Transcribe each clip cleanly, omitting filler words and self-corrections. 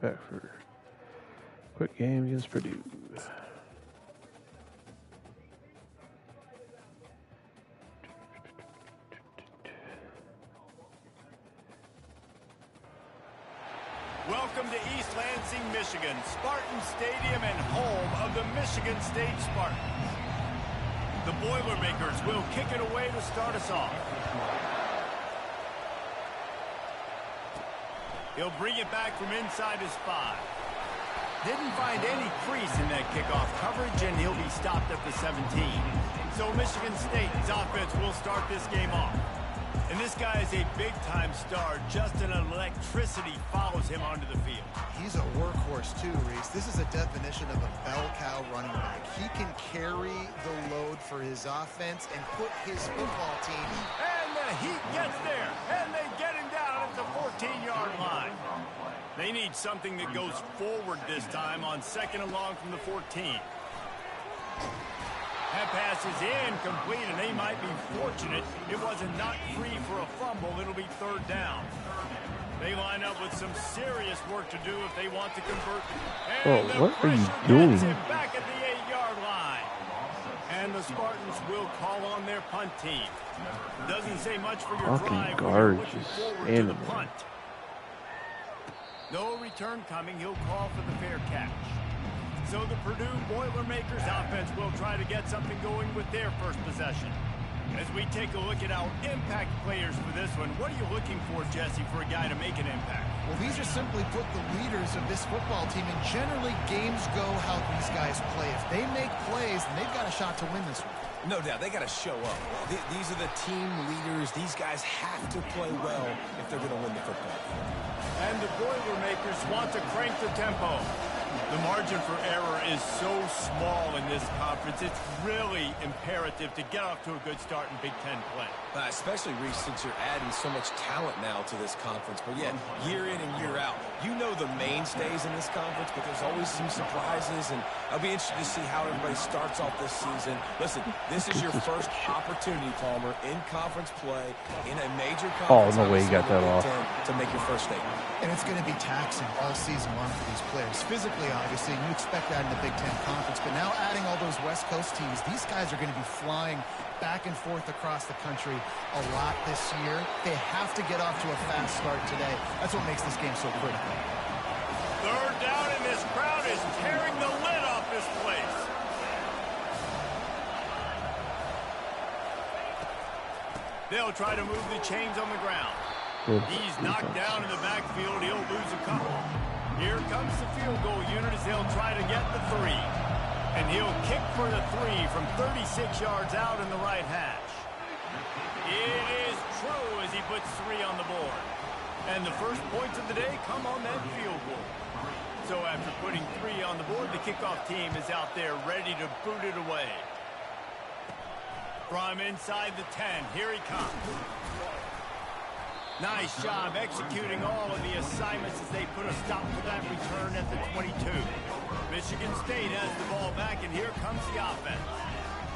Beckford. Quick game against Purdue. Welcome to East Lansing, Michigan, Spartan Stadium and home of the Michigan State Spartans. The Boilermakers will kick it away to start us off. He'll bring it back from inside his 5. Didn't find any crease in that kickoff coverage, and he'll be stopped at the 17. So Michigan State's offense will start this game off. And this guy is a big-time star. Just an electricity follows him onto the field. He's a workhorse too, Reese. This is a definition of a bell cow running back. He can carry the load for his offense and put his football team. And the Heat gets there, and they get him down at the 14-yard line. They need something that goes forward this time on 2nd and long from the 14. That pass is incomplete, and they might be fortunate it wasn't knocked free for a fumble. It'll be 3rd down. They line up with some serious work to do if they want to convert. And what are you doing? Him back at the 8-yard line. And the Spartans will call on their punt team. Doesn't say much for your drive. Guard Looking just forward to the punt. No return coming. He'll call for the fair catch. So the Purdue Boilermakers offense will try to get something going with their first possession. As we take a look at our impact players for this one, what are you looking for, Jesse, for a guy to make an impact? Well, these are simply put the leaders of this football team, and generally games go how these guys play. If they make plays, then they've got a shot to win this one. No doubt, they got to show up. These are the team leaders. These guys have to play well if they're going to win the football. And the Boilermakers want to crank the tempo. The margin for error is so small in this conference. It's really imperative to get off to a good start in Big Ten play. Especially, Reese, since you're adding so much talent now to this conference. But yet, year in and year out, you know the mainstays in this conference, but there's always some surprises. And I'll be interested to see how everybody starts off this season. Listen, this is your first opportunity, Palmer, in conference play, in a major conference. Oh, no way you got that off. To make your first statement. And it's going to be taxing all season long for these players. Physically, obviously, and you expect that in the Big Ten Conference. But now adding all those West Coast teams, these guys are going to be flying back and forth across the country a lot this year. They have to get off to a fast start today. That's what makes this game so critical. 3rd down, and this crowd is tearing the lid off this place. They'll try to move the chains on the ground. He's knocked down in the backfield. He'll lose a couple. Here comes the field goal unit as they'll try to get the 3. And he'll kick for the 3 from 36 yards out in the right hash. It is true as he puts 3 on the board. And the first points of the day come on that field goal. So after putting 3 on the board, the kickoff team is out there ready to boot it away. From inside the 10, here he comes. Nice job executing all of the assignments as they put a stop to that return at the 22. Michigan State has the ball back, and here comes the offense.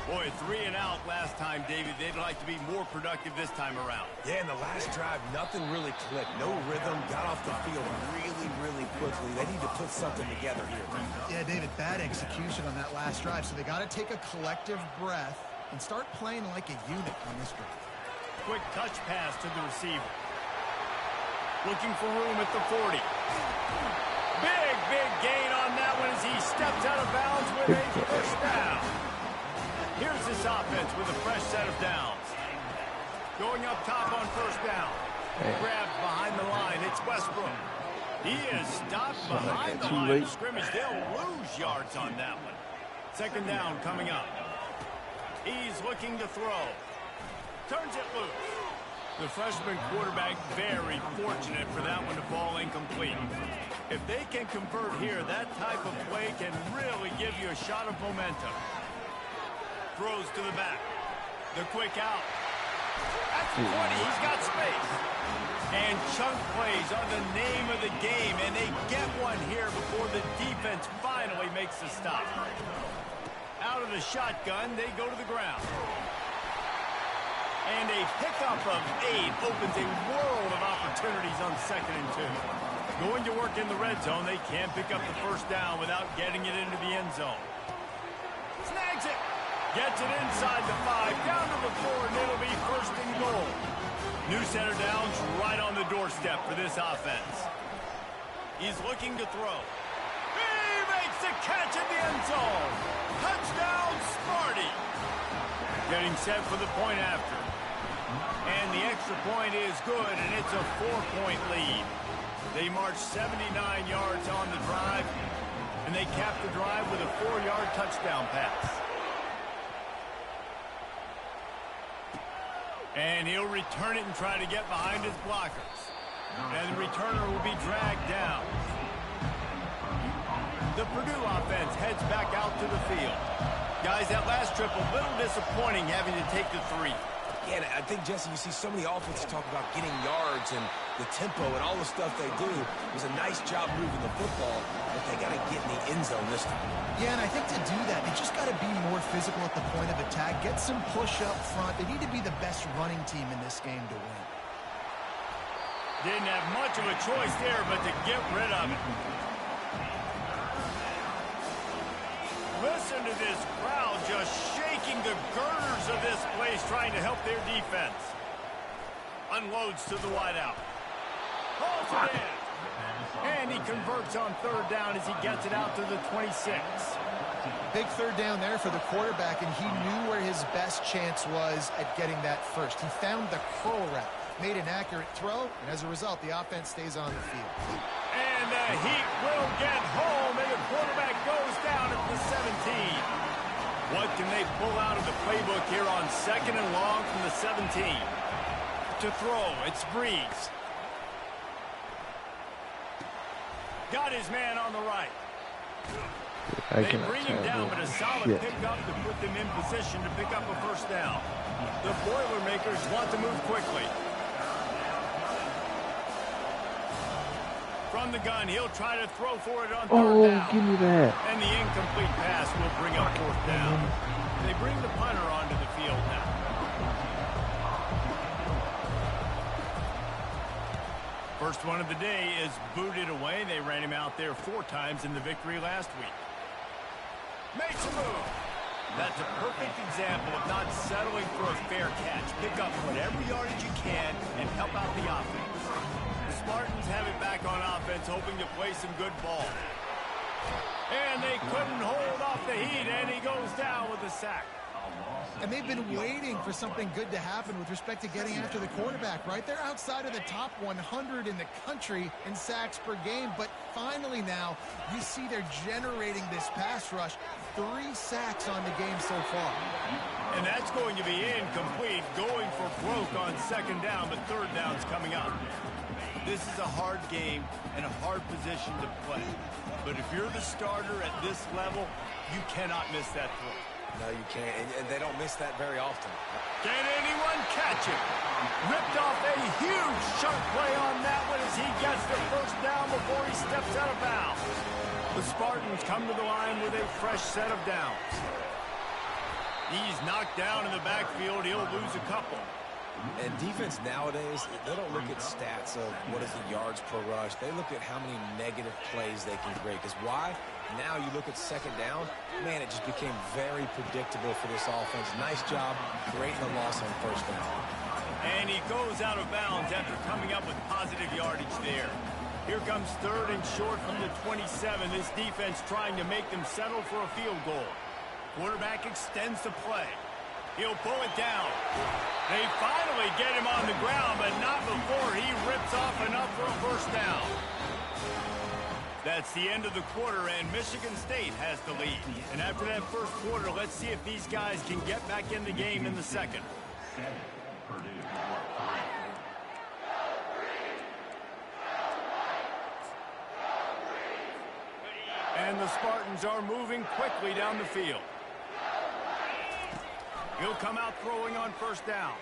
Boy, 3 and out last time, David. They'd like to be more productive this time around. Yeah, in the last drive, nothing really clicked. No rhythm, got off the field really quickly. They need to put something together here. Yeah, David, bad execution on that last drive, so they got to take a collective breath and start playing like a unit on this drive. Quick touch pass to the receiver. Looking for room at the 40. Big gain on that one as he steps out of bounds with a first down. Here's this offense with a fresh set of downs. Going up top on first down. Grabbed behind the line. It's Westbrook. He is stopped behind the line of scrimmage. They'll lose yards on that one. 2nd down coming up. He's looking to throw. Turns it loose. The freshman quarterback very fortunate for that one to fall incomplete. If they can convert here, that type of play can really give you a shot of momentum. Throws to the back. The quick out. That's 20. He's got space. And chunk plays are the name of the game, and they get one here before the defense finally makes the stop. Out of the shotgun, they go to the ground. And a pickup of 8 opens a world of opportunities on 2nd and 2. Going to work in the red zone. They can't pick up the first down without getting it into the end zone. Snags it. Gets it inside the 5, down to the 4, and it'll be first and goal. New center downs right on the doorstep for this offense. He's looking to throw. He makes the catch in the end zone. Touchdown, Smarty. Getting set for the point after. And the extra point is good, and it's a 4-point lead. They march 79 yards on the drive, and they cap the drive with a 4-yard touchdown pass. And he'll return it and try to get behind his blockers. And the returner will be dragged down. The Purdue offense heads back out to the field. Guys, that last trip a little disappointing having to take the 3. Yeah, I think, Jesse, you see so many offenses talk about getting yards and the tempo and all the stuff they do. It was a nice job moving the football, but they got to get in the end zone this time. Yeah, and I think to do that, they just got to be more physical at the point of attack, get some push up front. They need to be the best running team in this game to win. Didn't have much of a choice there, but to get rid of it. Listen to this crowd just shaking the girders of this place, trying to help their defense. Unloads to the wideout. Holds it in. And he converts on third down as he gets it out to the 26. Big third down there for the quarterback, and he knew where his best chance was at getting that first. He found the curl route, made an accurate throw, and as a result, the offense stays on the field. And the Heat will get home, and the quarterback goes down at the 17. What can they pull out of the playbook here on 2nd and long from the 17? To throw, it's Breeze. Got his man on the right. They bring him down, but a solid pickup to put them in position to pick up a first down. The Boilermakers want to move quickly. From the gun, he'll try to throw for it on third down. Give me that. And the incomplete pass will bring up fourth down. They bring the punter onto the field now. First one of the day is booted away. They ran him out there 4 times in the victory last week. Makes a move. That's a perfect example of not settling for a fair catch. Pick up whatever yardage you can and help out the offense. The Spartans have it back on offense, hoping to play some good ball. And they couldn't hold off the Heat, and he goes down with a sack. And they've been waiting for something good to happen with respect to getting after the quarterback, right? They're outside of the top 100 in the country in sacks per game, but finally now you see they're generating this pass rush. 3 sacks on the game so far. And that's going to be incomplete, going for broke on 2nd down, but 3rd down's coming up. This is a hard game and a hard position to play. But if you're the starter at this level, you cannot miss that throw. No, you can't, and they don't miss that very often. Can anyone catch him? Ripped off a huge sharp play on that one as he gets the first down before he steps out of bounds. The Spartans come to the line with a fresh set of downs. He's knocked down in the backfield. He'll lose a couple. And defense nowadays, they don't look at stats of what is the yards per rush. They look at how many negative plays they can create. Because why? Now you look at 2nd down, man, it just became very predictable for this offense. Nice job creating a loss on 1st down. And he goes out of bounds after coming up with positive yardage there. Here comes 3rd and short from the 27. This defense trying to make them settle for a field goal. Quarterback extends the play. He'll pull it down. They finally get him on the ground, but not before he rips off enough for a first down. That's the end of the quarter, and Michigan State has the lead. And after that first quarter, let's see if these guys can get back in the game in the second. And the Spartans are moving quickly down the field. He'll come out throwing on 1st down.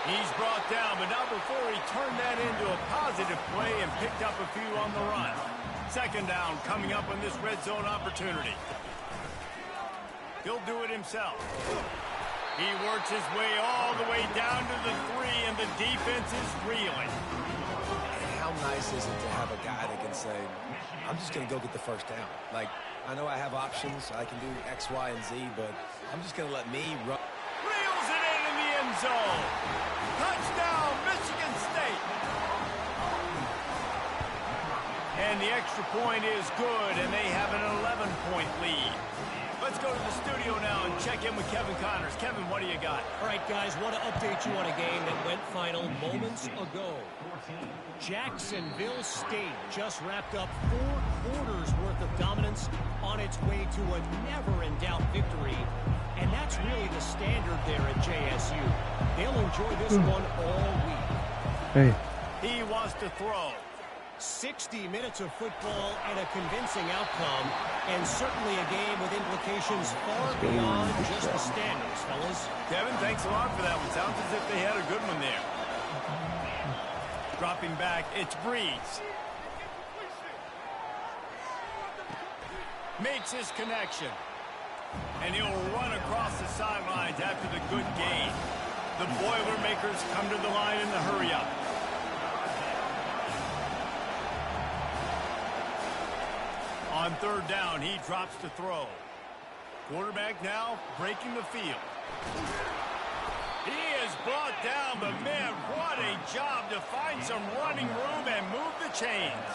He's brought down, but not before he turned that into a positive play and picked up a few on the run. 2nd down coming up on this red zone opportunity. He'll do it himself. He works his way all the way down to the 3, and the defense is reeling. nice is it to have a guy that can say, I'm just going to go get the first down. Like, I know I have options. I can do X, Y, and Z, but I'm just going to let me run. Reels it in the end zone. Touchdown, Michigan State. And the extra point is good, and they have an 11-point lead. Let's go to the studio now and check in with Kevin Connors. Kevin, what do you got? All right, guys, want to update you on a game that went final moments ago. Jacksonville State just wrapped up 4 quarters worth of dominance on its way to a never-in-doubt victory. And that's really the standard there at JSU. They'll enjoy this one all week. Hey. He wants to throw. 60 minutes of football and a convincing outcome, and certainly a game with implications far beyond just the standards, fellas. Kevin, thanks a lot for that one. Sounds as if they had a good one there. Dropping back, it's Breeze. Makes his connection. And he'll run across the sidelines after the good gain. The Boilermakers come to the line in the hurry-up. On third down, he drops to throw. Quarterback now breaking the field. He is brought down, but man, what a job to find some running room and move the chains.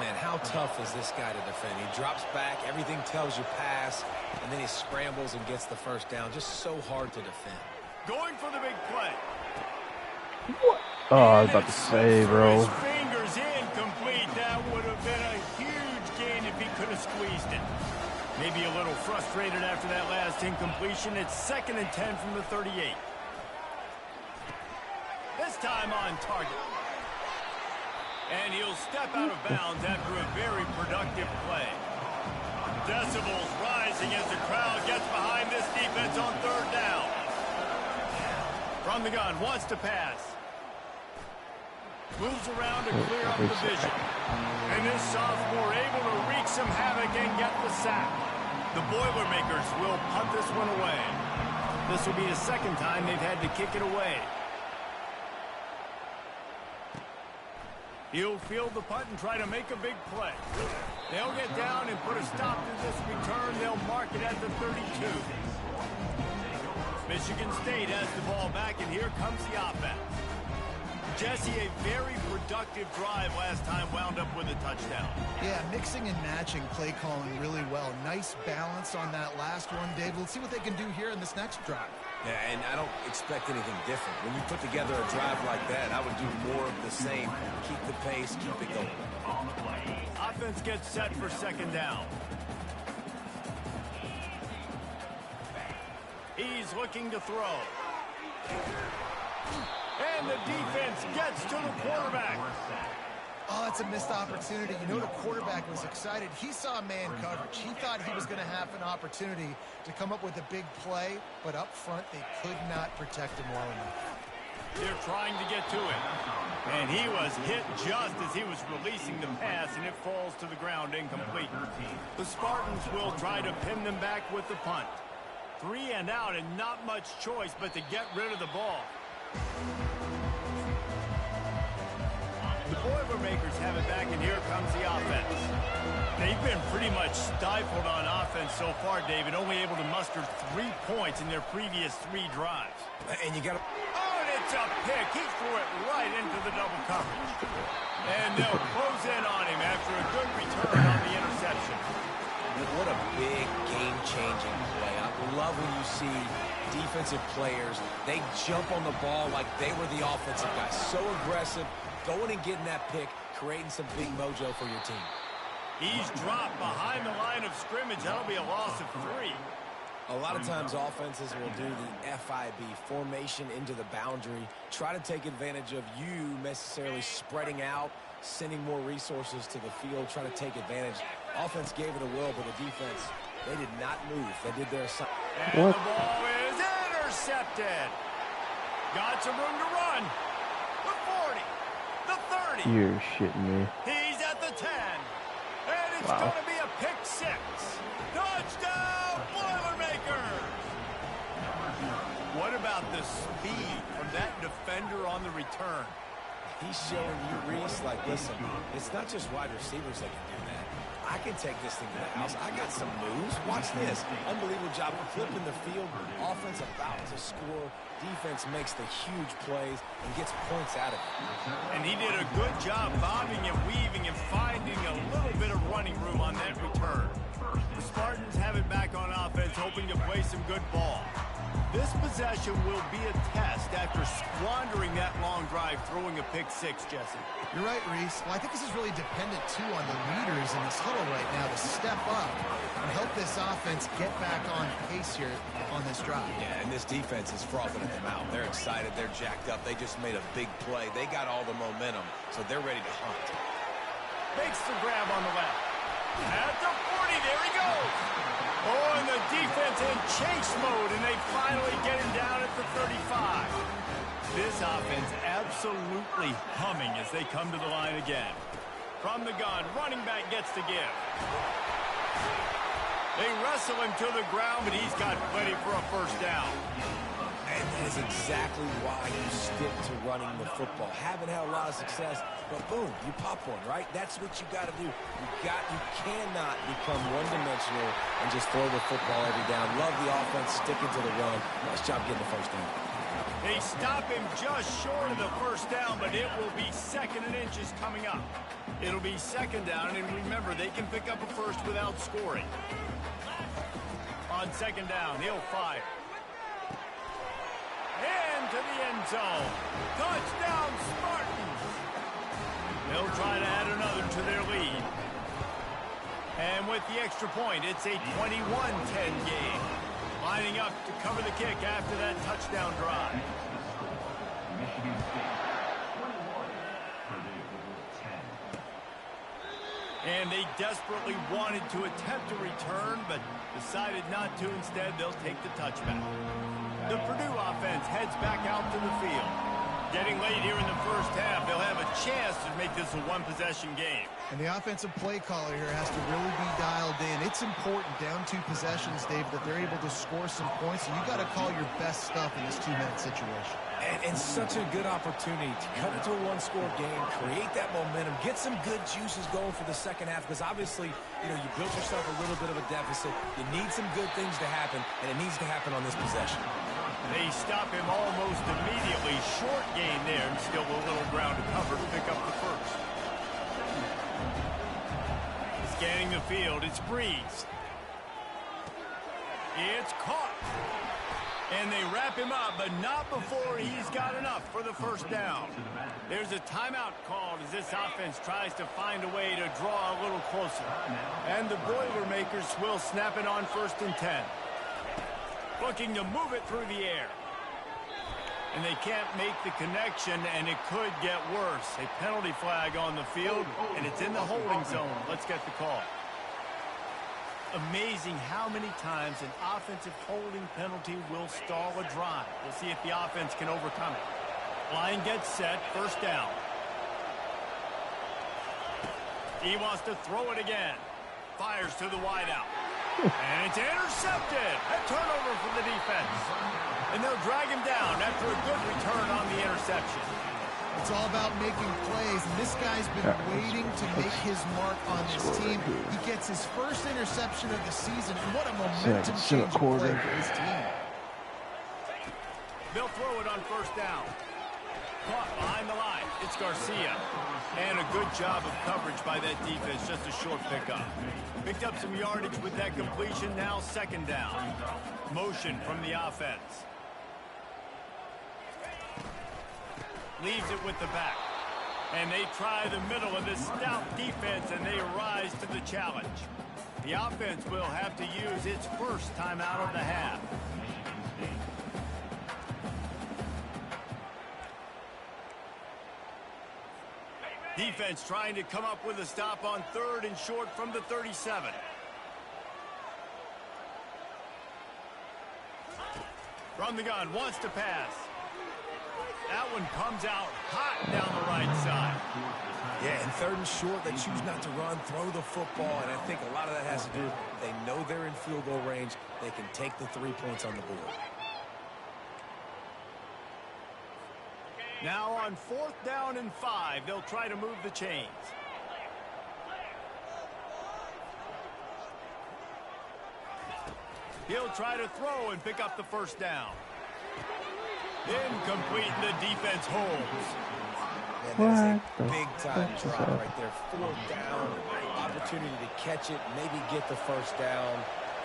Man, how tough is this guy to defend? He drops back, everything tells you pass, and then he scrambles and gets the first down. Just so hard to defend. Going for the big play. What? Oh, I was about to say, bro. Fingers incomplete. That would have been a huge gain if he could have squeezed it. Maybe a little frustrated after that last incompletion. It's 2nd and 10 from the 38. This time on target. And he'll step out of bounds after a very productive play. Decibels rising as the crowd gets behind this defense on third down. From the gun, wants to pass. Moves around to clear up the vision. And this sophomore able to wreak some havoc and get the sack. The Boilermakers will punt this one away. This will be the 2nd time they've had to kick it away. He'll field the punt and try to make a big play. They'll get down and put a stop to this return. They'll mark it at the 32. Michigan State has the ball back, and here comes the offense. Jesse, a very productive drive last time, wound up with a touchdown. Yeah, mixing and matching play calling really well. Nice balance on that last one, Dave. Let's see what they can do here in this next drive. Yeah, and I don't expect anything different. When you put together a drive like that, I would do more of the same. Keep the pace, keep it going. Offense gets set for 2nd down. He's looking to throw. And the defense gets to the quarterback. Oh, it's a missed opportunity. You know, the quarterback was excited. He saw man coverage. He thought he was going to have an opportunity to come up with a big play, but up front, they could not protect him well enough. They're trying to get to it. And he was hit just as he was releasing the pass, and it falls to the ground incomplete. The Spartans will try to pin them back with the punt. 3 and out, and not much choice but to get rid of the ball. The Boilermakers have it back, and here comes the offense. They've been pretty much stifled on offense so far, David, only able to muster 3 points in their previous 3 drives. And you got to... Oh, and it's a pick. He threw it right into the double coverage. And they'll close in on him after a good return on the interception. What a big game-changing play. I love when you see defensive players, they jump on the ball like they were the offensive guys. So aggressive, going and getting that pick, creating some big mojo for your team. He's dropped behind the line of scrimmage. That'll be a loss of 3. A lot of times offenses will do the FIB, formation into the boundary, try to take advantage of you necessarily spreading out, sending more resources to the field, trying to take advantage. Offense gave it a whirl, but the defense, they did not move. They did their assignment. And the ball is intercepted. Got some room to run. The 40, the 30. You're shitting me. He's at the 10. And it's going to be a pick 6. Touchdown, Boilermakers! What about the speed from that defender on the return? He's showing you, Reese, like, listen, it's not just wide receivers that can do that. I can take this thing to the house. I got some moves. Watch this. Unbelievable job of flipping the field. Offense about to score. Defense makes the huge plays and gets points out of it. And he did a good job bobbing and weaving and finding a little bit of running room on that return. The Spartans have it back on offense, hoping to play some good ball. This possession will be a test after squandering that long drive, throwing a pick six, Jesse. You're right, Reese. Well, I think this is really dependent, too, on the leaders in this huddle right now to step up and help this offense get back on pace here on this drive. Yeah, and this defense is frothing at the mouth. They're excited. They're jacked up. They just made a big play. They got all the momentum, so they're ready to hunt. Makes the grab on the left. At the 40, there he goes. Oh, and the defense in chase mode, and they finally get him down at the 35. This offense absolutely humming as they come to the line again. From the gun, running back gets to give. They wrestle him to the ground, but he's got plenty for a first down. And that is exactly why you stick to running the football. Haven't had a lot of success, but boom, you pop one, right? That's what you got to do. You cannot become one-dimensional and just throw the football every down. Love the offense, sticking to the run. Nice job getting the first down. They stop him just short of the first down, but it will be 2nd and inches coming up. It'll be 2nd down, and remember, they can pick up a first without scoring. On 2nd down, he'll fire. Into the end zone. Touchdown, Spartans. They'll try to add another to their lead. And with the extra point, it's a 21-10 game. Lining up to cover the kick after that touchdown drive. And they desperately wanted to attempt a return, but decided not to. Instead, they'll take the touchback. The Purdue offense heads back out to the field. Getting late here in the first half, they'll have a chance to make this a one-possession game. And the offensive play caller here has to really be dialed in. It's important down 2 possessions, Dave, that they're able to score some points. And you got to call your best stuff in this 2-minute situation. And such a good opportunity to cut it to a one-score game, create that momentum, get some good juices going for the second half, because obviously, you built yourself a little bit of a deficit. You need some good things to happen, and it needs to happen on this possession. They stop him almost immediately. Short gain there, and still a little ground to cover to pick up the first. Scanning the field, it's Breeze. It's caught. And they wrap him up, but not before he's got enough for the first down. There's a timeout called as this offense tries to find a way to draw a little closer. And the Boilermakers will snap it on 1st and 10. Looking to move it through the air. And they can't make the connection, and it could get worse. A penalty flag on the field, and it's in the holding zone. Let's get the call. Amazing how many times an offensive holding penalty will stall a drive. We'll see if the offense can overcome it. Line gets set, first down. He wants to throw it again. Fires to the wideout. And it's intercepted. A turnover for the defense. And they'll drag him down after a good return on the interception. It's all about making plays, and this guy's been waiting to make his mark on this team. He gets his first interception of the season, and what a momentum-changing play for his team. They'll throw it on first down. Caught behind the line. It's Garcia. And a good job of coverage by that defense. Just a short pickup. Picked up some yardage with that completion. Now 2nd down. Motion from the offense. Leaves it with the back. And they try the middle of this stout defense, and they rise to the challenge. The offense will have to use its first timeout of the half. Defense trying to come up with a stop on 3rd and short from the 37. From the gun, wants to pass. That one comes out hot down the right side. Yeah, and 3rd and short, they choose not to run, throw the football, and I think a lot of that has to do, they know they're in field goal range. They can take the 3 points on the board. Now on 4th down and 5, they'll try to move the chains. He'll try to throw and pick up the first down. Incomplete, and the defense holds. And that is a big-time drop right there. 4th down, opportunity to catch it, maybe get the first down.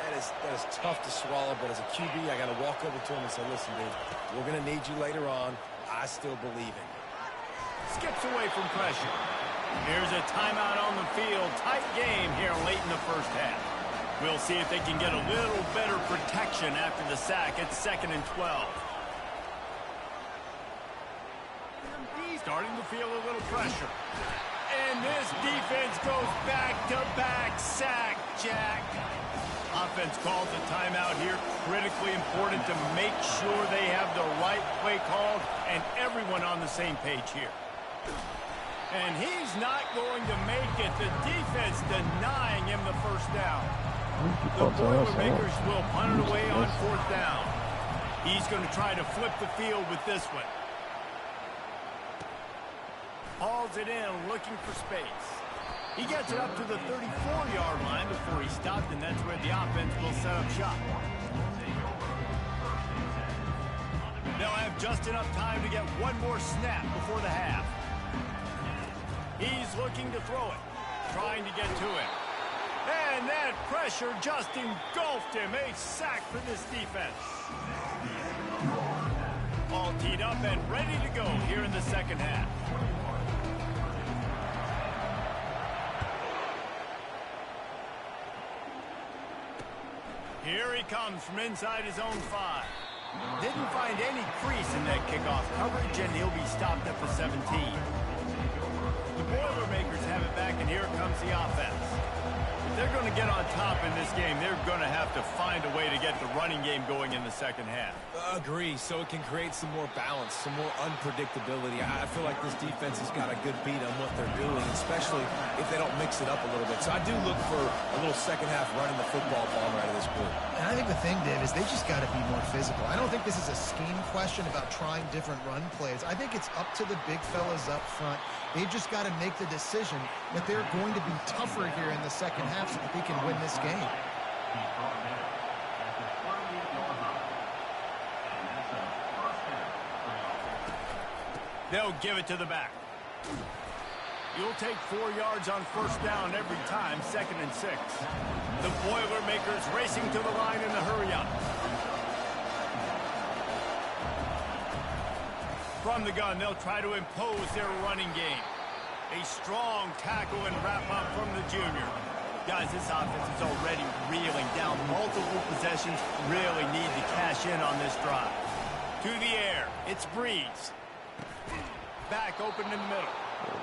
That is tough to swallow, but as a QB, I got to walk over to him and say, listen, dude, we're going to need you later on. I still believe in you. Skips away from pressure. Here's a timeout on the field. Tight game here late in the first half. We'll see if they can get a little better protection after the sack. It's 2nd and 12. Starting to feel a little pressure. And this defense goes back-to-back sack, Jack. Offense calls a timeout here. Critically important to make sure they have the right play called and everyone on the same page here. And he's not going to make it. The defense denying him the first down. The Boilermakers will punt it away on 4th down. He's going to try to flip the field with this one. Hauls it in, looking for space. He gets it up to the 34-yard line before he stopped, and that's where the offense will set up shop. They'll have just enough time to get one more snap before the half. He's looking to throw it, trying to get to it. And that pressure just engulfed him. A sack for this defense. All teed up and ready to go here in the second half. Here he comes from inside his own 5. Didn't find any crease in that kickoff coverage, and he'll be stopped at the 17. The Boilermakers have it back, and here comes the offense. If they're going to get on top in this game, they're going to have to find a way to get the running game going in the second half. Agree, so it can create some more balance, some more unpredictability. I feel like this defense has got a good beat on what they're doing, especially if they don't mix it up a little bit. So I do look for a little second half running the football ball right of this group. And I think the thing, Dave, is they just got to be more physical. I don't think this is a scheme question about trying different run plays. I think it's up to the big fellas up front. They've just got to make the decision that they're going to be tougher here in the second half so that they can win this game. They'll give it to the back. You'll take 4 yards on 1st down every time, 2nd and 6. The Boilermakers racing to the line in the hurry-up. From the gun, they'll try to impose their running game. A strong tackle and wrap-up from the junior. Guys, this offense is already reeling down multiple possessions. Really need to cash in on this drive. To the air, it's Breeze. Back open in the middle.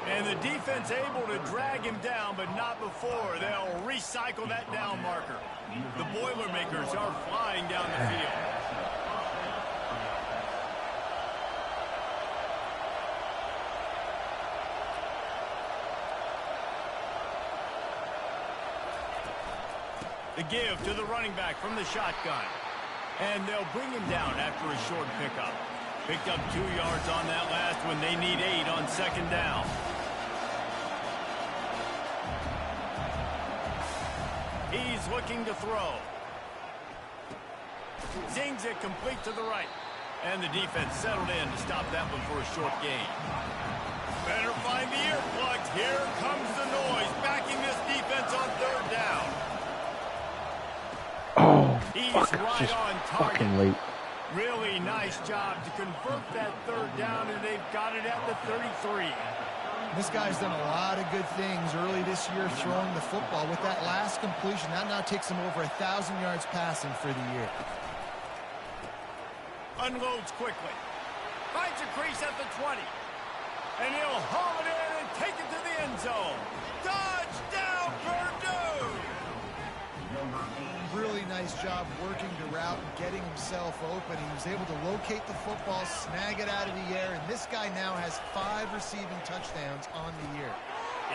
And the defense able to drag him down, but not before. They'll recycle that down marker. The Boilermakers are flying down the field. The give to the running back from the shotgun. And they'll bring him down after a short pickup. Picked up 2 yards on that last one. They need 8 on 2nd down. He's looking to throw. Zings it complete to the right. And the defense settled in to stop that one for a short gain. Better find the earplugs. Here comes the noise. Backing this defense on 3rd down. Oh, He's fuck, right just on fucking target. late. Really nice job to convert that 3rd down, and they've got it at the 33. This guy's done a lot of good things early this year throwing the football. With that last completion, that now takes him over 1,000 yards passing for the year. Unloads quickly. Finds a crease at the 20. And he'll haul it in and take it to the end zone. Touchdown, Purdue! Really nice job working the route and getting himself open. He was able to locate the football, snag it out of the air, and this guy now has 5 receiving touchdowns on the year.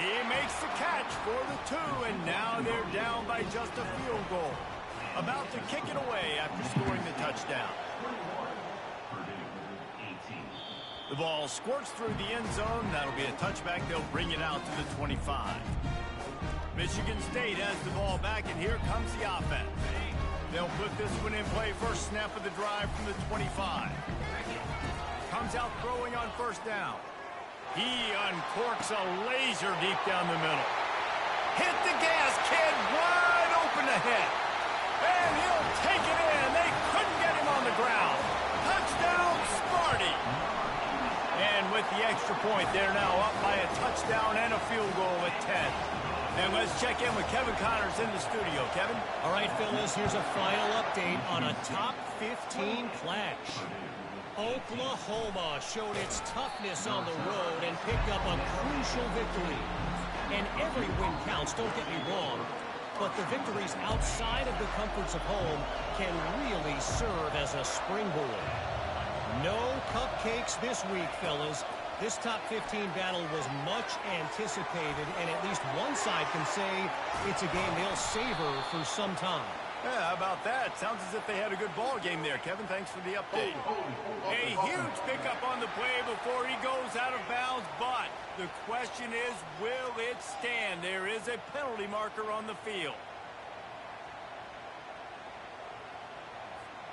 He makes the catch for the 2, and now they're down by just a field goal. About to kick it away after scoring the touchdown. The ball squirts through the end zone. That'll be a touchback. They'll bring it out to the 25. Michigan State has the ball back, and here comes the offense. They'll put this one in play. First snap of the drive from the 25. Comes out throwing on first down. He uncorks a laser deep down the middle. Hit the gas, kid, wide open ahead. And he'll take it in. They couldn't get him on the ground. Touchdown, Sparty. And with the extra point, they're now up by a touchdown and a field goal at 10. And let's check in with Kevin Connors in the studio. Kevin? All right, Phyllis, here's a final update on a top 15 clash. Oklahoma showed its toughness on the road and picked up a crucial victory. And every win counts, don't get me wrong. But the victories outside of the comforts of home can really serve as a springboard. No cupcakes this week, fellas. This top 15 battle was much anticipated, and at least one side can say it's a game they'll savor for some time. Yeah, how about that? Sounds as if they had a good ball game there, Kevin. Thanks for the update. A huge pickup on the play before he goes out of bounds, but the question is, will it stand? There is a penalty marker on the field.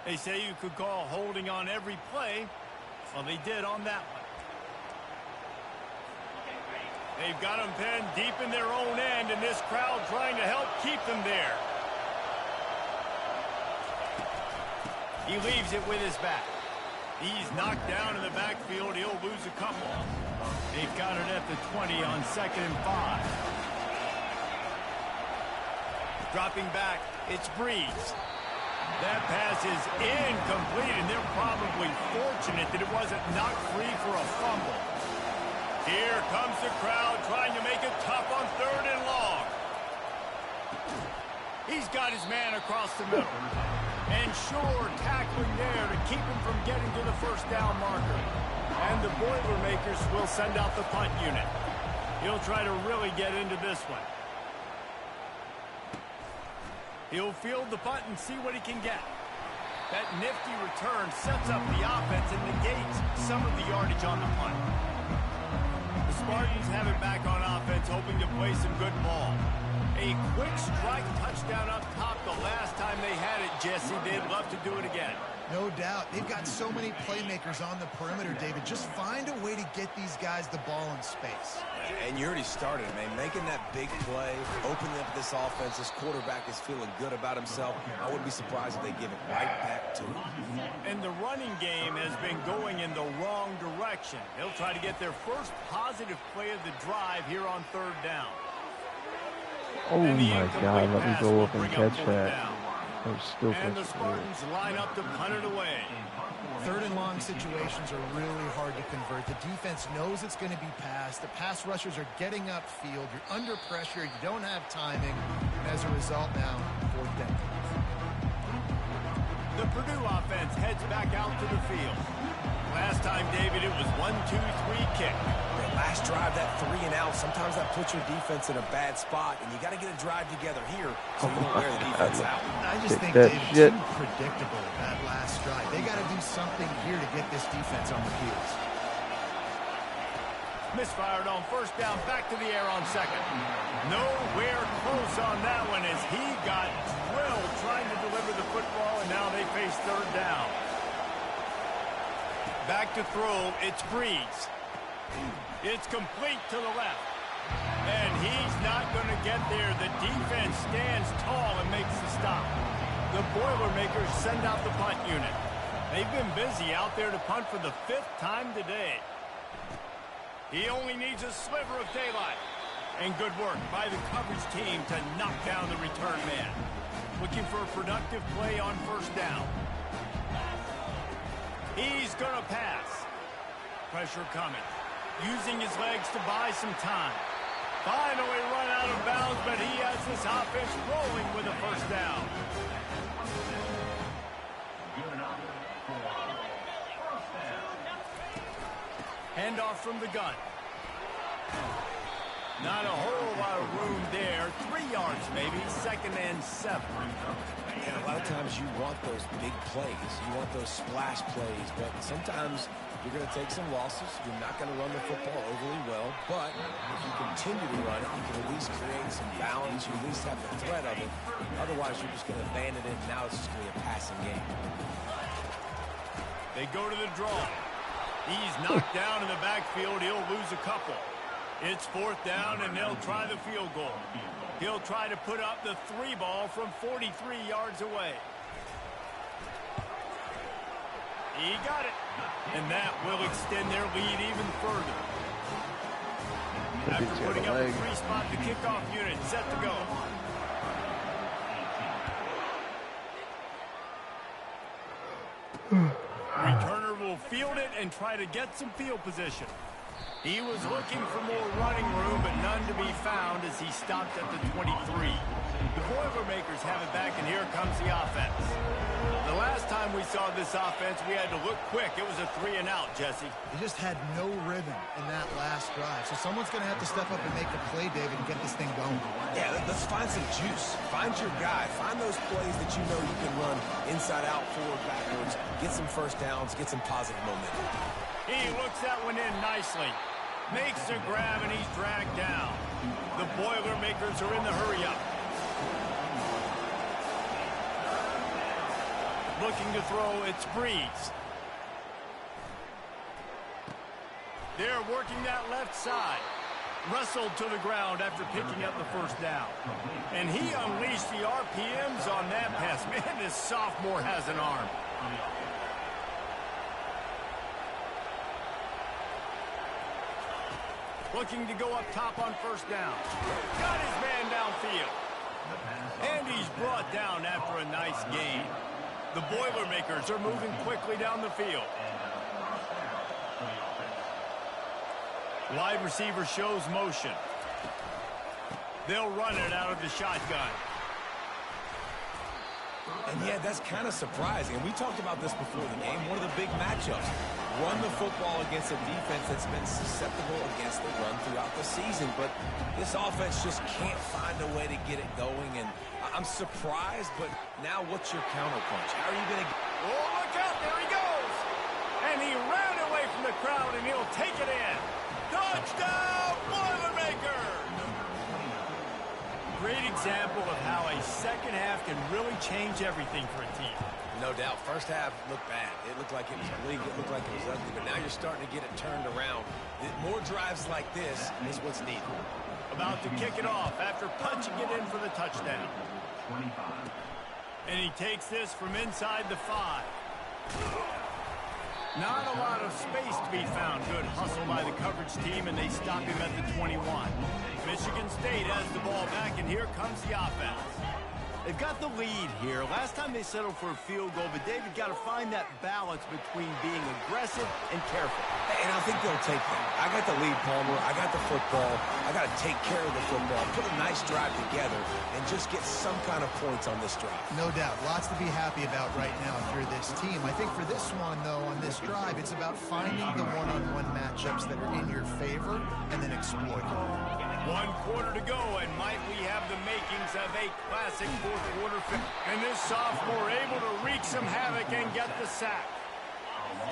They say you could call holding on every play. Well, they did on that one. They've got them pinned deep in their own end, and this crowd trying to help keep them there. He leaves it with his back. He's knocked down in the backfield. He'll lose a couple. They've got it at the 20 on 2nd and 5. Dropping back, it's Breeze. That pass is incomplete, and they're probably fortunate that it wasn't knocked free for a fumble. Here comes the crowd trying to make it tough on 3rd and long. He's got his man across the middle. And sure, tackling there to keep him from getting to the first down marker. And the Boilermakers will send out the punt unit. He'll try to really get into this one. He'll field the punt and see what he can get. That nifty return sets up the offense and negates some of the yardage on the punt. The Spartans have it back on offense, hoping to play some good ball. A quick strike touchdown up top the last time they had it, Jesse. They'd love to do it again. No doubt. They've got so many playmakers on the perimeter, David. Just find a way to get these guys the ball in space. And you already started, man. Making that big play, opening up this offense. This quarterback is feeling good about himself. I wouldn't be surprised if they give it right back to him. And the running game has been going in the wrong direction. They'll try to get their first positive play of the drive here on 3rd down. Oh my God, let me go up and catch that. And the Spartans line up to punt it away. 3rd and long situations are really hard to convert. The defense knows it's going to be passed. The pass rushers are getting upfield. You're under pressure. You don't have timing. And as a result now, 4th down. The Purdue offense heads back out to the field. Last time, David, it was 1-2-3 kick. That last drive, that 3 and out, sometimes that puts your defense in a bad spot, and you got to get a drive together here so you don't wear the defense out. I just think, David, too predictable, that last drive. They got to do something here to get this defense on the heels. Misfired on 1st down, back to the air on 2nd. Nowhere close on that one as he got drilled trying to deliver the football, and now they face 3rd down. Back to throw, it's Breeze. It's complete to the left. And he's not going to get there. The defense stands tall and makes the stop. The Boilermakers send out the punt unit. They've been busy out there to punt for the 5th time today. He only needs a sliver of daylight. And good work by the coverage team to knock down the return man. Looking for a productive play on 1st down. He's going to pass. Pressure coming. Using his legs to buy some time. Finally run out of bounds, but he has this offense rolling with a 1st down. Handoff from the gun. Not a whole lot of room there. 3 yards maybe, 2nd and 7. And a lot of times you want those big plays. You want those splash plays. But sometimes You're going to take some losses. You're not going to run the football overly well, but if you continue to run it, you can at least create some balance. You at least have the threat of it. Otherwise, you're just going to abandon it, and now it's just going to be a passing game. They go to the draw. He's knocked down in the backfield. He'll lose a couple. It's 4th down, and they'll try the field goal. He'll try to put up the 3 ball from 43 yards away. He got it. And that will extend their lead even further. After putting up a 3-spot, the kickoff unit set to go. Returner will field it and try to get some field position. He was looking for more running room, but none to be found as he stopped at the 23. The Boilermakers have it back, and here comes the offense. The last time we saw this offense, we had to look quick. It was a 3-and-out, Jesse. They just had no rhythm in that last drive. So someone's going to have to step up and make a play, David, and get this thing going. Yeah, let's find some juice. Find your guy. Find those plays that you know you can run inside out, forward, backwards. Get some first downs. Get some positive momentum. He looks that one in nicely. Makes a grab, and he's dragged down. The Boilermakers are in the hurry-up. Looking to throw, it's Breeze. They're working that left side. Wrestled to the ground after picking up the 1st down. And he unleashed the RPMs on that pass. Man, this sophomore has an arm. Looking to go up top on 1st down. Got his man downfield. And he's brought down after a nice gain. The Boilermakers are moving quickly down the field. Wide receiver shows motion. They'll run it out of the shotgun. And yeah, that's kind of surprising. And we talked about this before the game. One of the big matchups. Run the football against a defense that's been susceptible against the run throughout the season. But this offense just can't find a way to get it going. And I'm surprised, but now what's your counterpunch? How are you going to... Oh, look out. There he goes. And he ran away from the crowd, and he'll take it in. Touchdown, Boilermakers! Great example of how a second half can really change everything for a team. No doubt. First half looked bad. It looked like it was bleak. It looked like it was ugly. But now you're starting to get it turned around. More drives like this is what's needed. About to kick it off after punching it in for the touchdown. And he takes this from inside the 5. Not a lot of space to be found. Good hustle by the coverage team, and they stop him at the 21. Michigan State has the ball back, and here comes the offense. They've got the lead here. Last time they settled for a field goal, but David got to find that balance between being aggressive and careful. And I think they'll take that. I got the lead, Palmer. I got the football. I got to take care of the football, put a nice drive together, and just get some kind of points on this drive. No doubt. Lots to be happy about right now if you're this team. I think for this one, though, on this drive, it's about finding the one-on-one matchups that are in your favor and then exploiting them. 1 quarter to go, and might we have the makings of a classic 4th quarter finish. And this sophomore able to wreak some havoc and get the sack.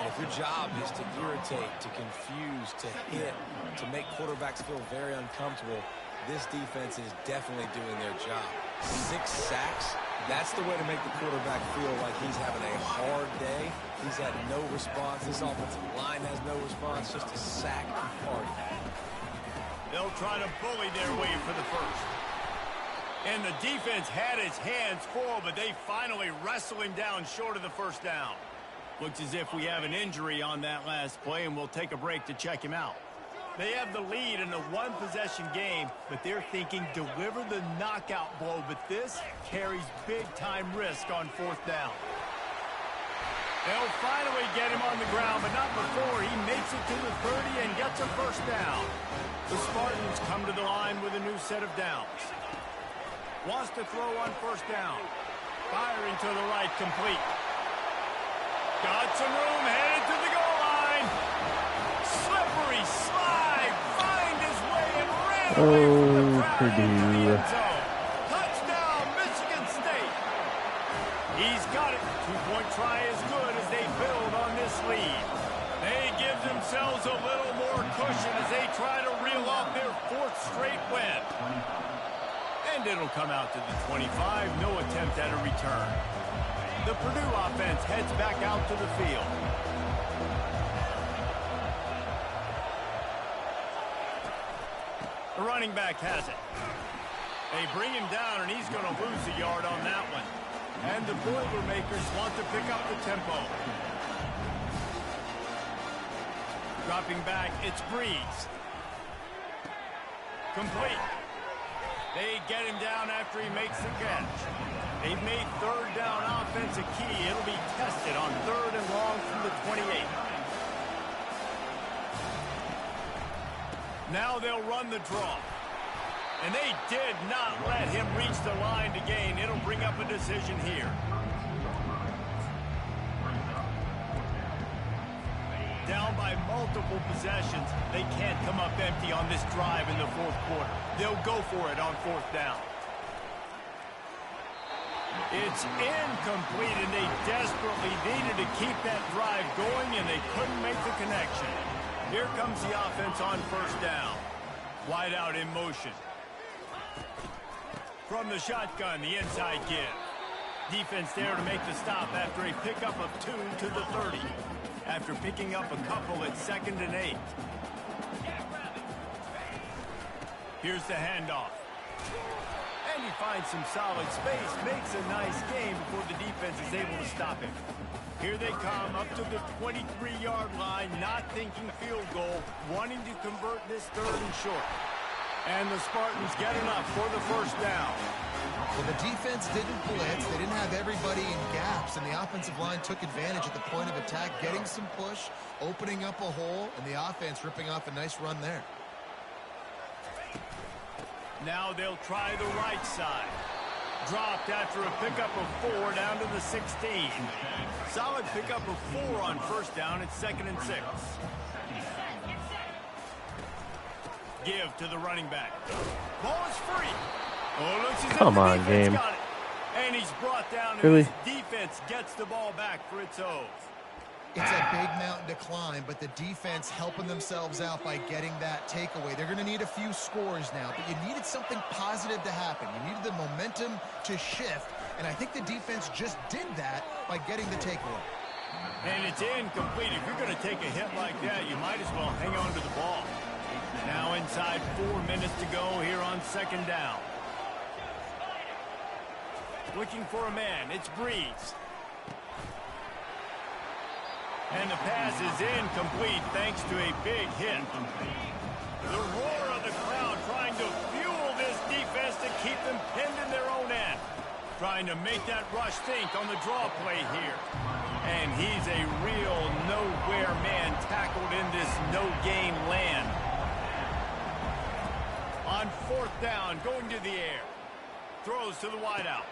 And if your job is to irritate, to confuse, to hit, to make quarterbacks feel very uncomfortable, this defense is definitely doing their job. 6 sacks, that's the way to make the quarterback feel like he's having a hard day. He's had no response. This offensive line has no response, just a sack party. They'll try to bully their way for the 1st. And the defense had its hands full, but they finally wrestle him down short of the 1st down. Looks as if we have an injury on that last play, and we'll take a break to check him out. They have the lead in a 1-possession game, but they're thinking deliver the knockout blow, but this carries big-time risk on 4th down. They'll finally get him on the ground, but not before he makes it to the 30 and gets a 1st down. The Spartans come to the line with a new set of downs. Wants to throw on 1st down. Firing to the right, complete. Got some room, headed to the goal line. Slippery slide, find his way and ran away from the crowd into the end zone. Touchdown, Michigan State. He's got it. 2-point try is good as they build on this lead. They give themselves a little more cushion as they try to reel off their 4th straight win. And it'll come out to the 25. No attempt at a return. The Purdue offense heads back out to the field. The running back has it. They bring him down, and he's going to lose a yard on that one. And the Boilermakers want to pick up the tempo. Dropping back, it's Breeze. Complete. They get him down after he makes the catch. They've made 3rd down offense a key. It'll be tested on 3rd and long from the 28. Now they'll run the draw. And they did not let him reach the line to gain. It'll bring up a decision here. Down by multiple possessions, they can't come up empty on this drive in the 4th quarter. They'll go for it on 4th down. It's incomplete, and they desperately needed to keep that drive going, and they couldn't make the connection. Here comes the offense on 1st down. Wide out in motion. From the shotgun, the inside give. Defense there to make the stop after a pickup of 2 to the 30. After picking up a couple at 2nd and 8. Here's the handoff. And he finds some solid space, makes a nice game before the defense is able to stop him. Here they come up to the 23-yard line, not thinking field goal, wanting to convert this 3rd and short. And the Spartans get enough for the 1st down. Well, the defense didn't blitz. They didn't have everybody in gaps, and the offensive line took advantage at the point of attack, getting some push, opening up a hole, and the offense ripping off a nice run there. Now they'll try the right side. Dropped after a pickup of 4 down to the 16. Solid pickup of 4 on 1st down at 2nd and 6. Give to the running back. Ball is free. Oh, looks as if Come the on, defense game. got it. And he's brought down, and Really? his defense gets the ball back for its O's. It's a big mountain to climb, but the defense helping themselves out by getting that takeaway. They're going to need a few scores now, but you needed something positive to happen. You needed the momentum to shift, and I think the defense just did that by getting the takeaway. And it's incomplete. If you're going to take a hit like that, you might as well hang on to the ball. Now inside 4 minutes to go here on 2nd down. Looking for a man. It's Breeze. And the pass is incomplete thanks to a big hit. The roar of the crowd trying to fuel this defense to keep them pinned in their own end. Trying to make that rush think on the draw play here. And he's a real nowhere man tackled in this no-gain land. On 4th down, going to the air. Throws to the wideout.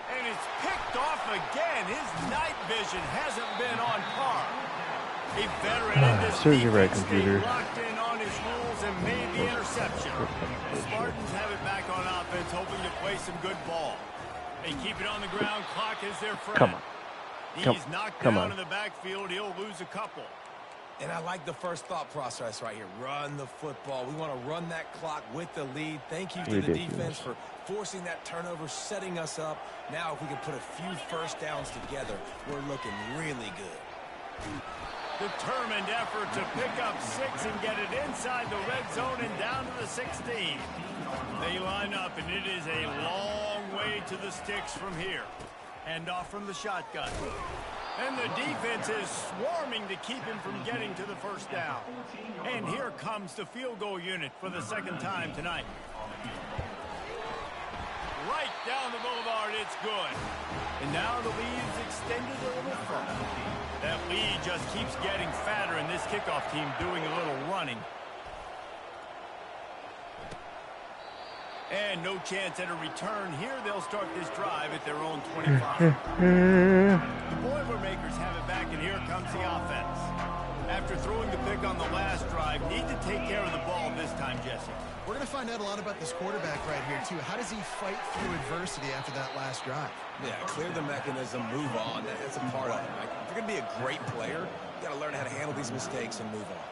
And it's picked off again. His night vision hasn't been on par. A veteran in this defense stayed locked in on his rules and made the interception. The Spartans have it back on offense, hoping to play some good ball. They keep it on the ground. Clock is their friend. Come on. He's knocked down in the backfield. He'll lose a couple. And I like the first thought process right here. Run the football. We want to run that clock with the lead. Thank you to the defense for forcing that turnover, setting us up. Now if we can put a few 1st downs together, we're looking really good. Determined effort to pick up 6 and get it inside the red zone and down to the 16. They line up, and it is a long way to the sticks from here. Hand off from the shotgun. And the defense is swarming to keep him from getting to the 1st down. And here comes the field goal unit for the 2nd time tonight. Right down the boulevard, it's good. And now the lead's extended a little further. That lead just keeps getting fatter, and this kickoff team doing a little running. And no chance at a return here. They'll start this drive at their own 25. The Boilermakers have it back, and here comes the offense. After throwing the pick on the last drive, need to take care of the ball this time, Jesse. We're going to find out a lot about this quarterback right here, too. How does he fight through adversity after that last drive? Yeah, clear the mechanism, move on. That's a part of it. Like, if you're going to be a great player, you got to learn how to handle these mistakes and move on.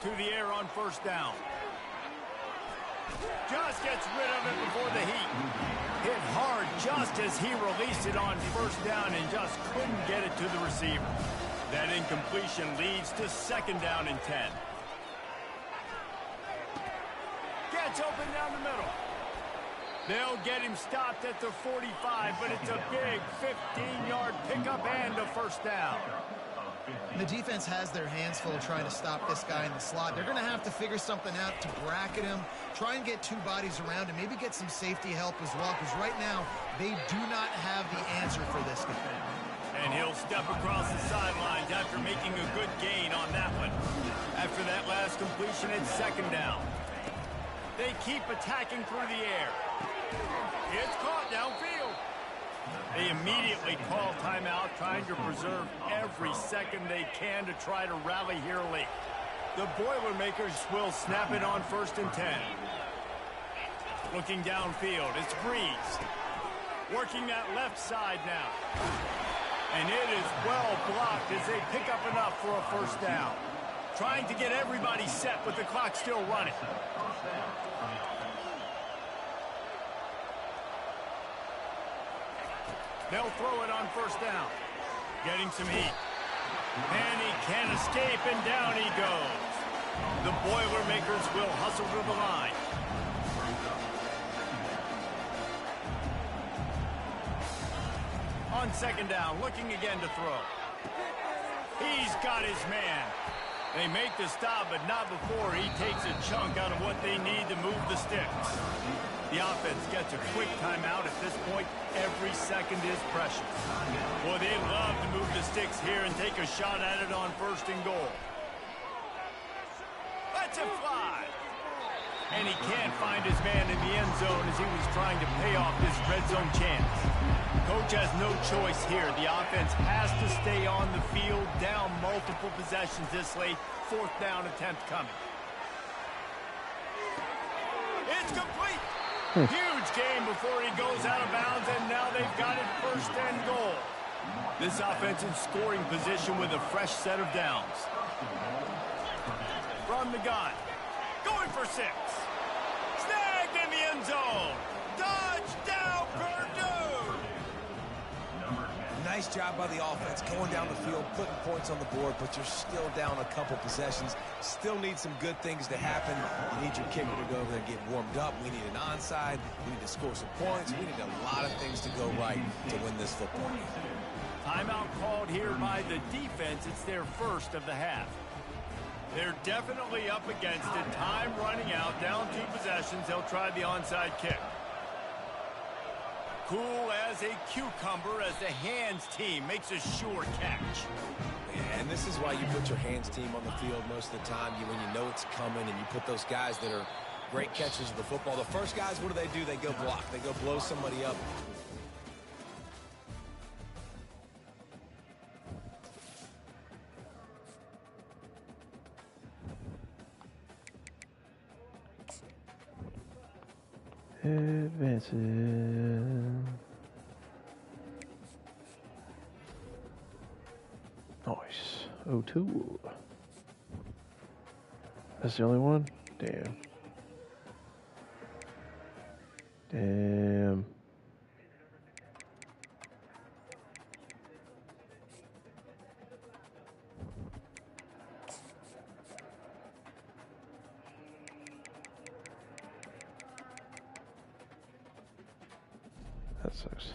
To the air on first down. Just gets rid of it before the heat. Hit hard just as he released it on first down and just couldn't get it to the receiver. That incompletion leads to second down and 10. Gets open down the middle. They'll get him stopped at the 45, but it's a big 15-yard pickup and a first down. The defense has their hands full trying to stop this guy in the slot. They're going to have to figure something out to bracket him, try and get two bodies around him, maybe get some safety help as well, because right now they do not have the answer for this guy. And he'll step across the sidelines after making a good gain on that one. After that last completion, it's second down. They keep attacking through the air. It's caught downfield. They immediately call timeout, trying to preserve every second they can to try to rally here late. The Boilermakers will snap it on first and 10. Looking downfield, it's Breeze. Working that left side now. And it is well blocked as they pick up enough for a first down. Trying to get everybody set with the clock still running. They'll throw it on first down. Getting some heat. And he can't escape, and down he goes. The Boilermakers will hustle to the line. On second down, looking again to throw. He's got his man. They make the stop, but not before he takes a chunk out of what they need to move the sticks. The offense gets a quick timeout. At this point, every second is precious. Boy, they love to move the sticks here and take a shot at it on first and goal. Let's it fly. And he can't find his man in the end zone as he was trying to pay off this red zone chance. Coach has no choice here. The offense has to stay on the field, down multiple possessions this late. Fourth down attempt coming. It's complete. Huge game before he goes out of bounds, and now they've got it first and goal. This offense in scoring position with a fresh set of downs. From the gun. Going for 6. Snagged in the end zone. Touchdown, Purdue! Nice job by the offense going down the field, putting points on the board, but you're still down a couple possessions. Still need some good things to happen. You need your kicker to go over there and get warmed up. We need an onside. We need to score some points. We need a lot of things to go right to win this football game. Timeout called here by the defense. It's their first of the half. They're definitely up against it. Time running out, down 2 possessions. They'll try the onside kick. Cool as a cucumber as the hands team makes a sure catch. Yeah, and this is why you put your hands team on the field most of the time. When you know it's coming and you put those guys that are great catchers of the football. The first guys, what do? They go block. They go blow somebody up. Advancing. Nice. 0-2. That's the only one? Damn. Damn. That sucks.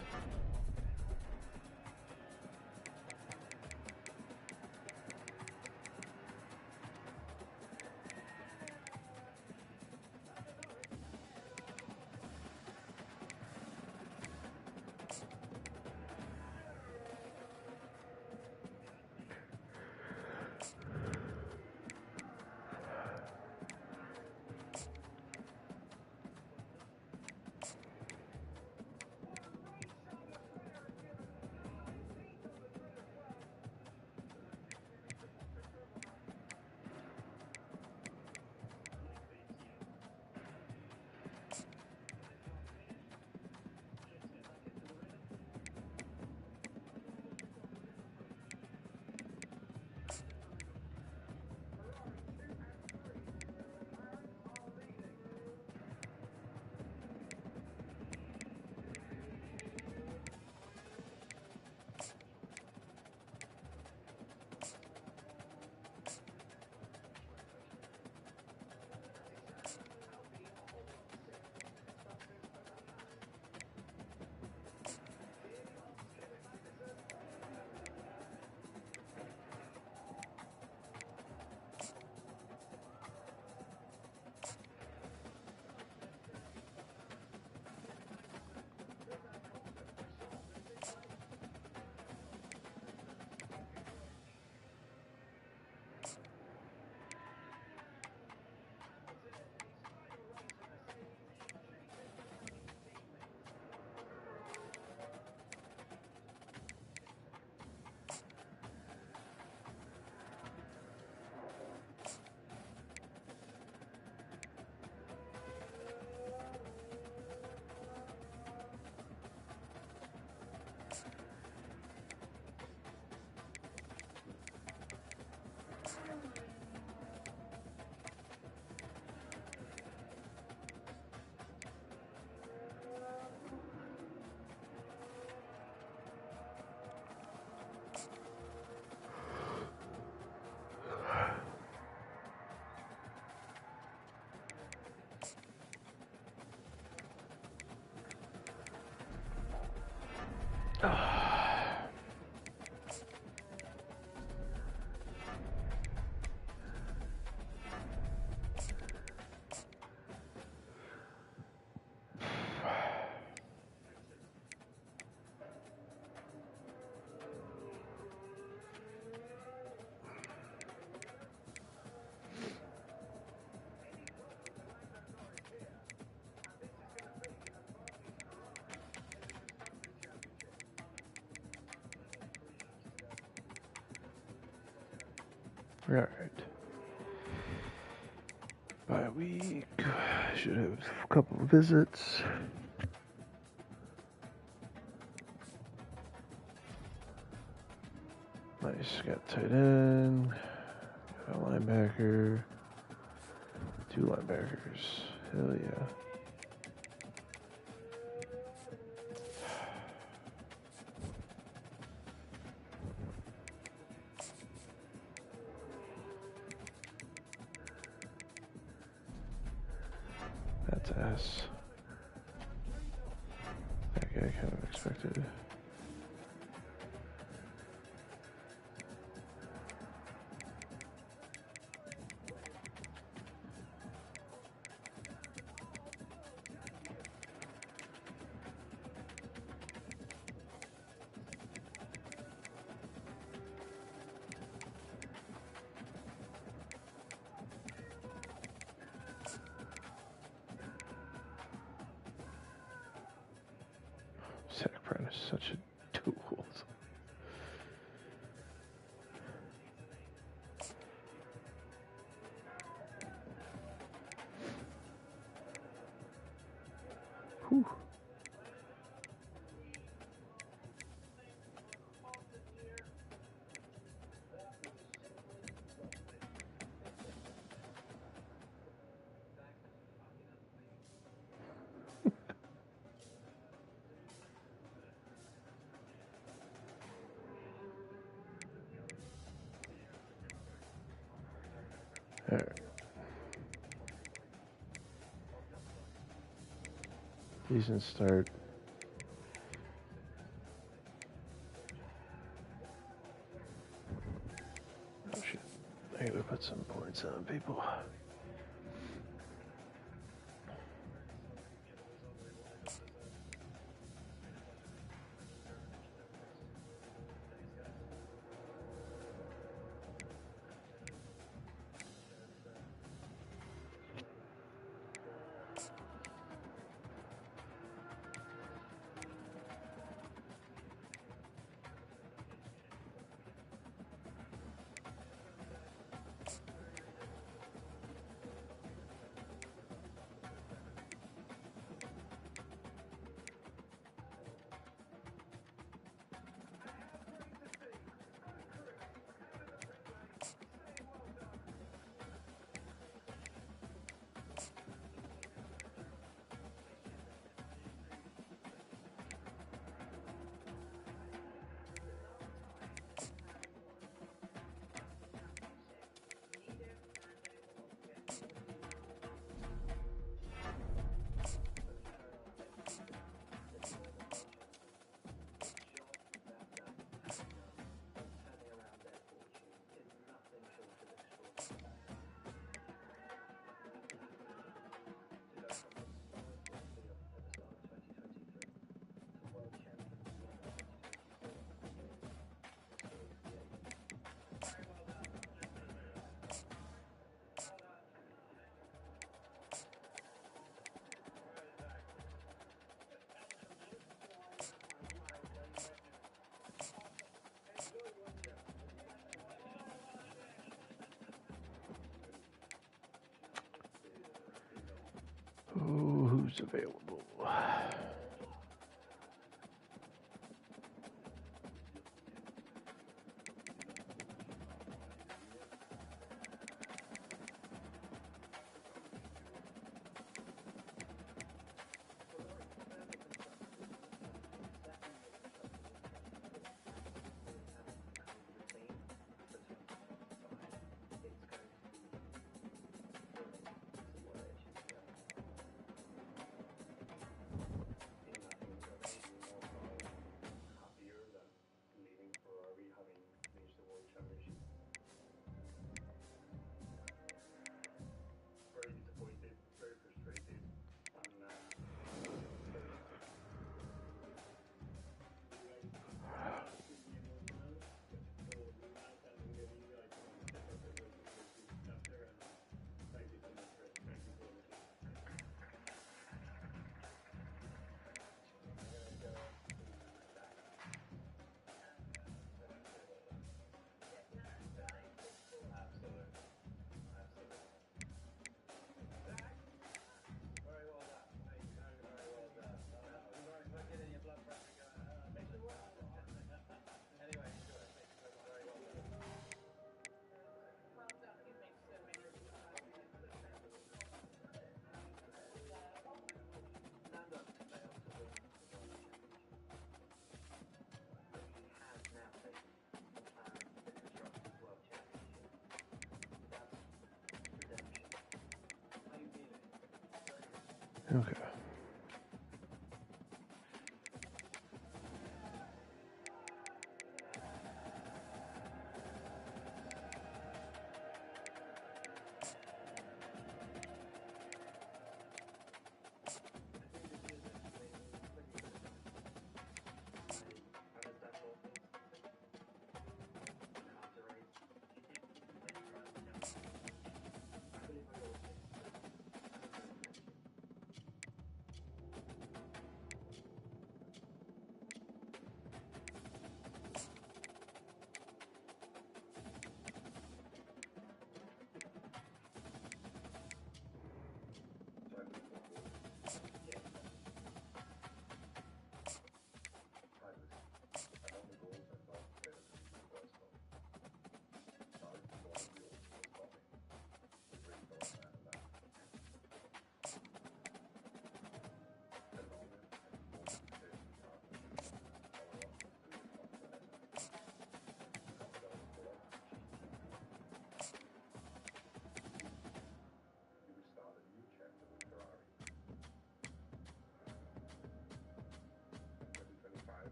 Alright. Bye week. Should have a couple of visits. Nice. Got tight end. Got a linebacker. 2 linebackers. Hell yeah. That's ass. That guy kind of expected. Zach Brown is such a tool. Whew. All right. Decent start. Oh shit. I gotta put some points on people. Oh, who's available? Okay.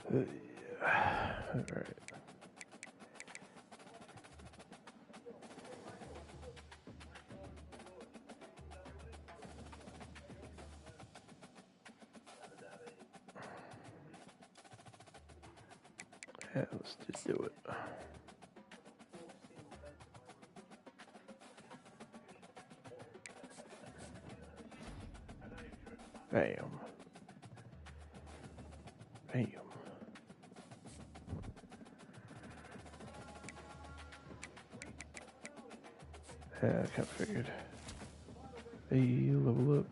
Yeah. All right. Yeah, let's just do it. Bam. Bam. Yeah, I kind of figured. Hey, level up.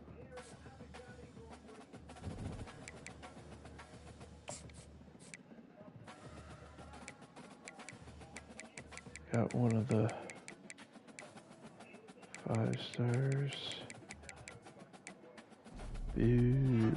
Got one of the 5 stars. Boo.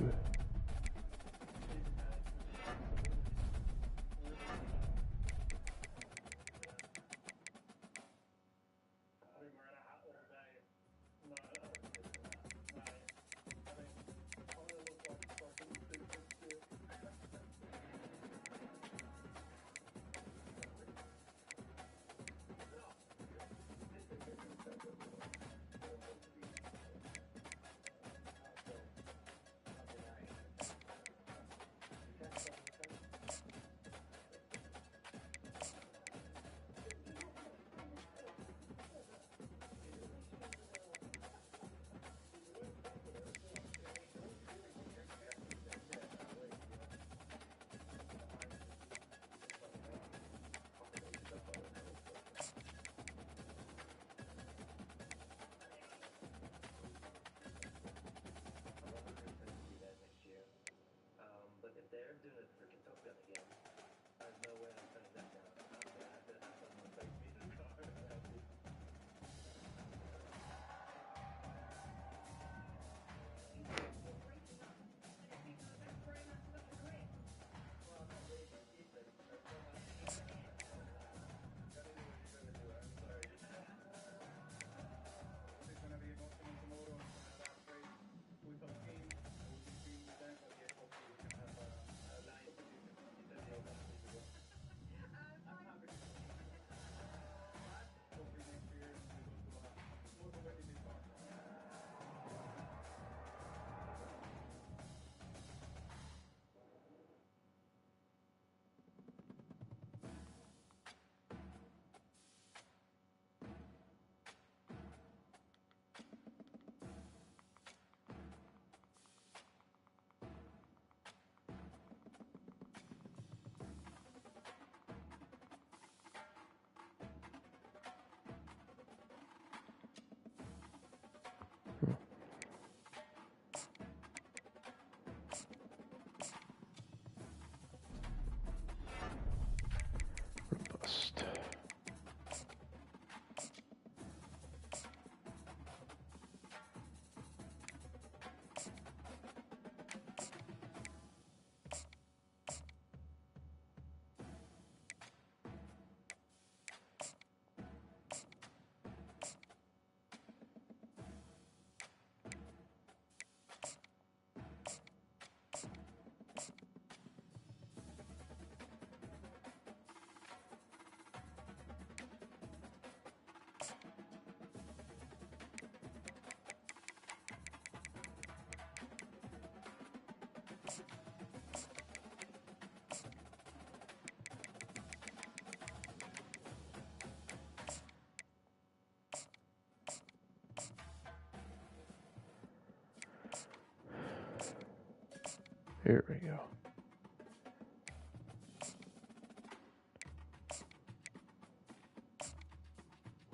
Here we go.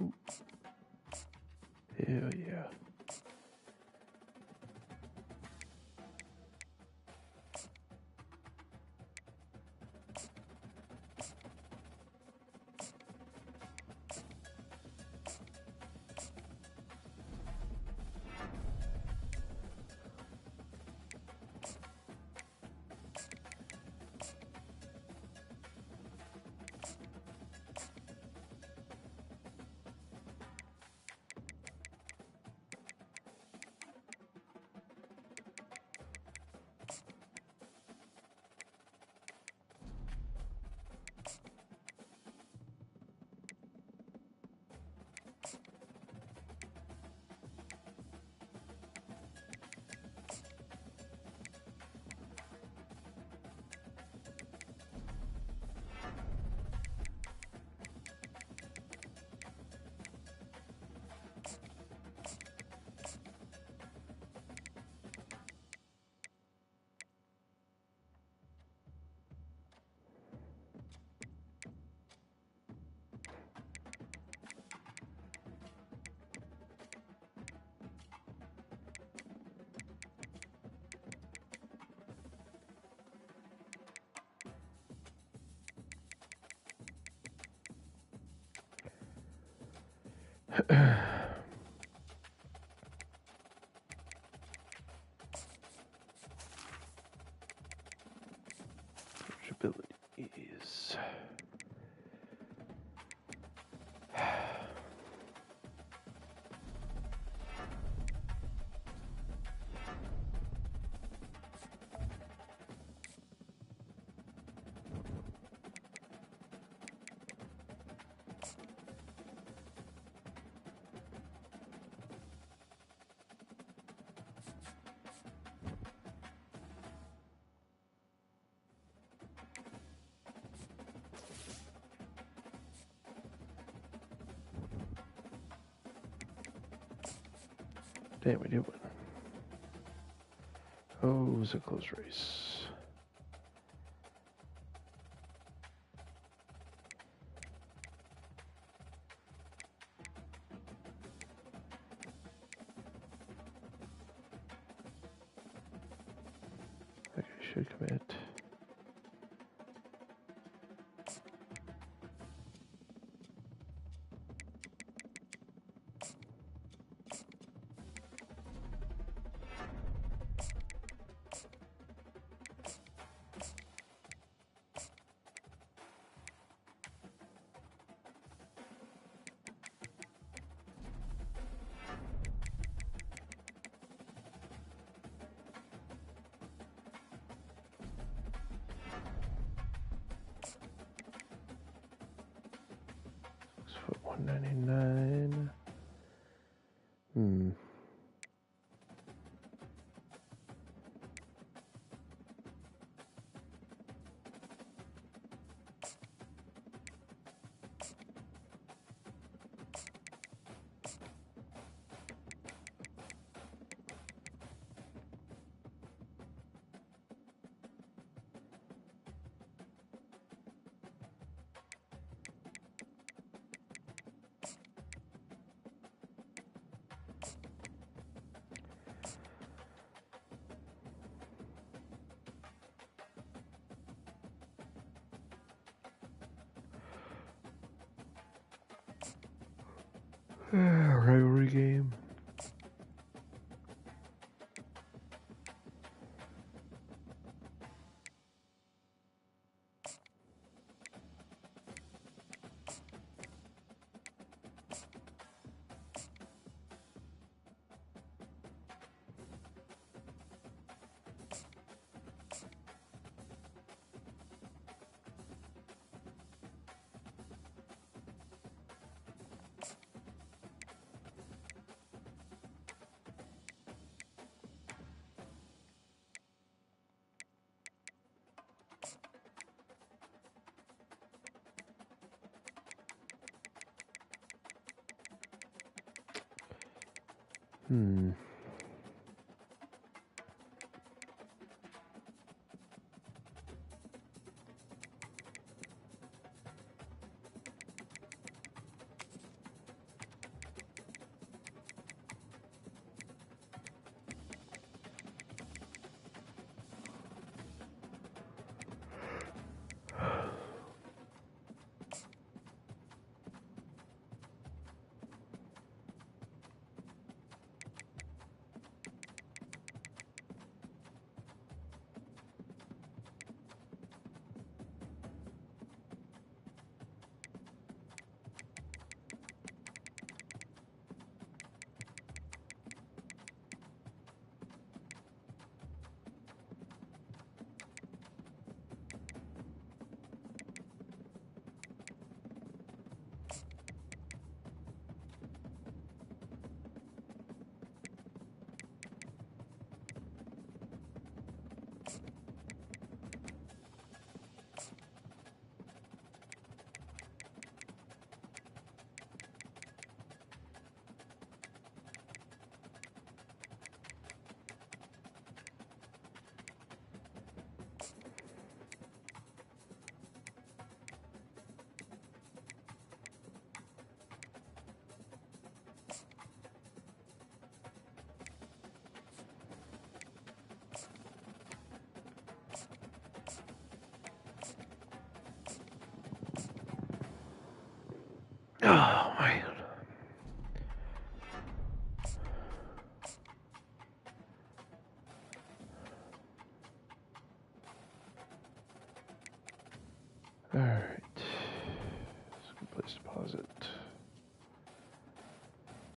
Ooh. Hell yeah. Abilities. Damn, we did one. Oh, it was a close race. Okay, should commit. Foot 199. Rivalry game. All right.